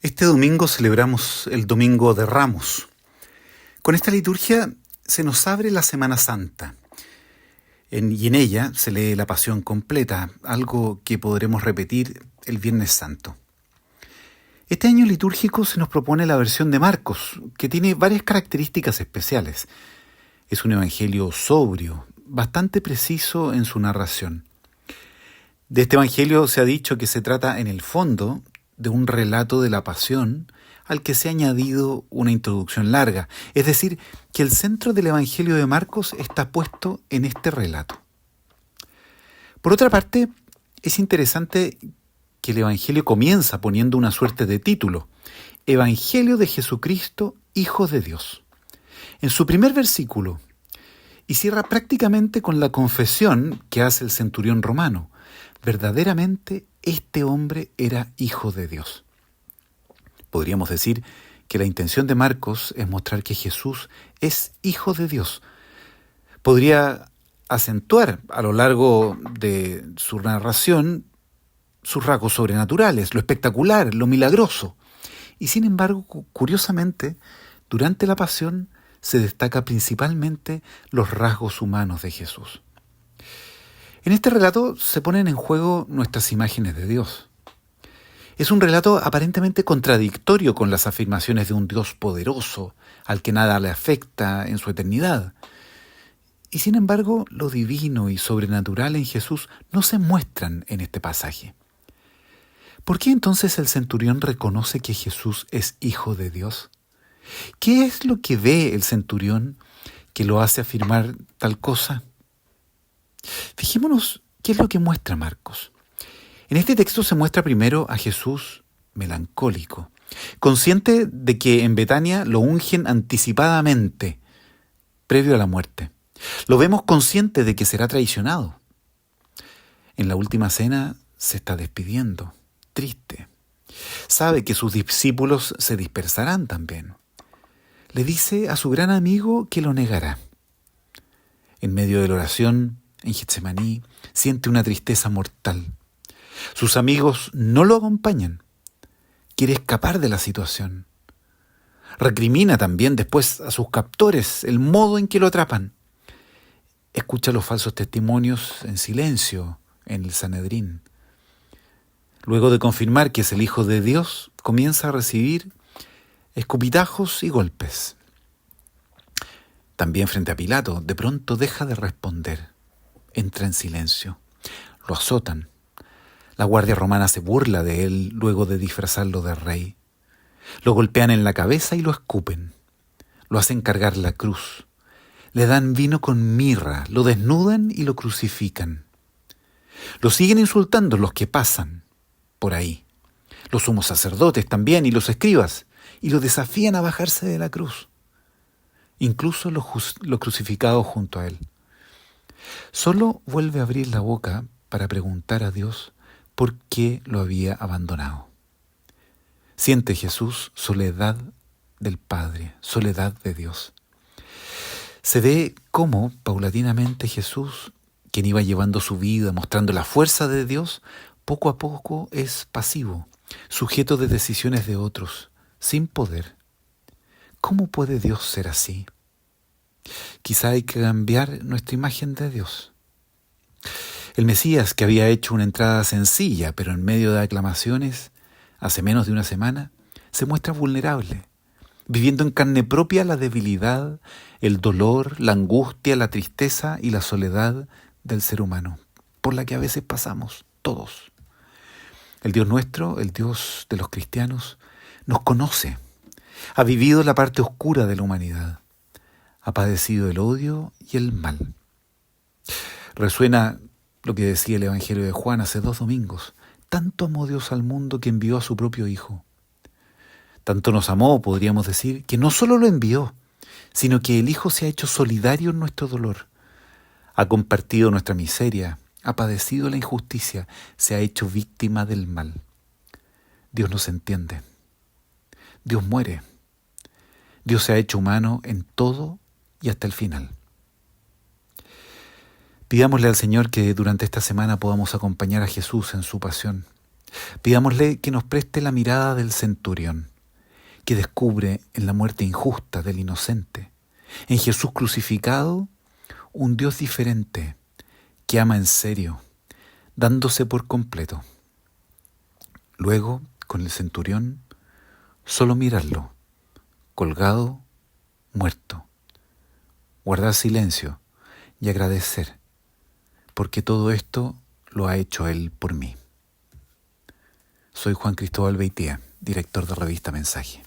Este domingo celebramos el Domingo de Ramos. Con esta liturgia se nos abre la Semana Santa y en ella se lee la Pasión completa, algo que podremos repetir el Viernes Santo. Este año litúrgico se nos propone la versión de Marcos, que tiene varias características especiales. Es un evangelio sobrio, bastante preciso en su narración. De este evangelio se ha dicho que se trata en el fondo de un relato de la pasión al que se ha añadido una introducción larga. Es decir, que el centro del evangelio de Marcos está puesto en este relato. Por otra parte, es interesante que el evangelio comienza poniendo una suerte de título: Evangelio de Jesucristo, Hijo de Dios, en su primer versículo, y cierra prácticamente con la confesión que hace el centurión romano: verdaderamente este hombre era hijo de Dios. Podríamos decir que la intención de Marcos es mostrar que Jesús es hijo de Dios. Podría acentuar a lo largo de su narración sus rasgos sobrenaturales, lo espectacular, lo milagroso. Y sin embargo, curiosamente, durante la pasión se destaca principalmente los rasgos humanos de Jesús. En este relato se ponen en juego nuestras imágenes de Dios. Es un relato aparentemente contradictorio con las afirmaciones de un Dios poderoso, al que nada le afecta en su eternidad. Y sin embargo, lo divino y sobrenatural en Jesús no se muestran en este pasaje. ¿Por qué entonces el centurión reconoce que Jesús es hijo de Dios? ¿Qué es lo que ve el centurión que lo hace afirmar tal cosa? Fijémonos qué es lo que muestra Marcos. En este texto se muestra primero a Jesús melancólico, consciente de que en Betania lo ungen anticipadamente, previo a la muerte. Lo vemos consciente de que será traicionado. En la última cena se está despidiendo, triste. Sabe que sus discípulos se dispersarán también. Le dice a su gran amigo que lo negará. En medio de la oración, en Getsemaní, siente una tristeza mortal. Sus amigos no lo acompañan. Quiere escapar de la situación. Recrimina también después a sus captores el modo en que lo atrapan. Escucha los falsos testimonios en silencio en el Sanedrín. Luego de confirmar que es el Hijo de Dios, comienza a recibir escupitajos y golpes. También frente a Pilato, de pronto deja de responder. Entra en silencio. Lo azotan. La guardia romana se burla de él luego de disfrazarlo de rey. Lo golpean en la cabeza y lo escupen. Lo hacen cargar la cruz. Le dan vino con mirra, lo desnudan y lo crucifican. Lo siguen insultando los que pasan por ahí. Los sumos sacerdotes también y los escribas. Y lo desafían a bajarse de la cruz. Incluso lo crucificado junto a él. Solo vuelve a abrir la boca para preguntar a Dios por qué lo había abandonado. Siente Jesús soledad del Padre, soledad de Dios. Se ve cómo paulatinamente Jesús, quien iba llevando su vida, mostrando la fuerza de Dios, poco a poco es pasivo, sujeto de decisiones de otros, sin poder. ¿Cómo puede Dios ser así? Quizá hay que cambiar nuestra imagen de Dios. El Mesías, que había hecho una entrada sencilla, pero en medio de aclamaciones, hace menos de una semana, se muestra vulnerable, viviendo en carne propia la debilidad, el dolor, la angustia, la tristeza y la soledad del ser humano, por la que a veces pasamos todos. El Dios nuestro, el Dios de los cristianos, nos conoce, ha vivido la parte oscura de la humanidad, ha padecido el odio y el mal. Resuena lo que decía el Evangelio de Juan hace 2 domingos. Tanto amó Dios al mundo que envió a su propio Hijo. Tanto nos amó, podríamos decir, que no solo lo envió, sino que el Hijo se ha hecho solidario en nuestro dolor. Ha compartido nuestra miseria, ha padecido la injusticia, se ha hecho víctima del mal. Dios nos entiende. Dios muere. Dios se ha hecho humano en todo y hasta el final. Pidámosle al Señor que durante esta semana podamos acompañar a Jesús en su pasión, Pidámosle que nos preste la mirada del centurión, que descubre en la muerte injusta del inocente, en Jesús crucificado, un Dios diferente, que ama en serio, dándose por completo. Luego, con el centurión, solo mirarlo, colgado, muerto, guardar silencio y agradecer, porque todo esto lo ha hecho Él por mí. Soy Juan Cristóbal Beitía, director de Revista Mensaje.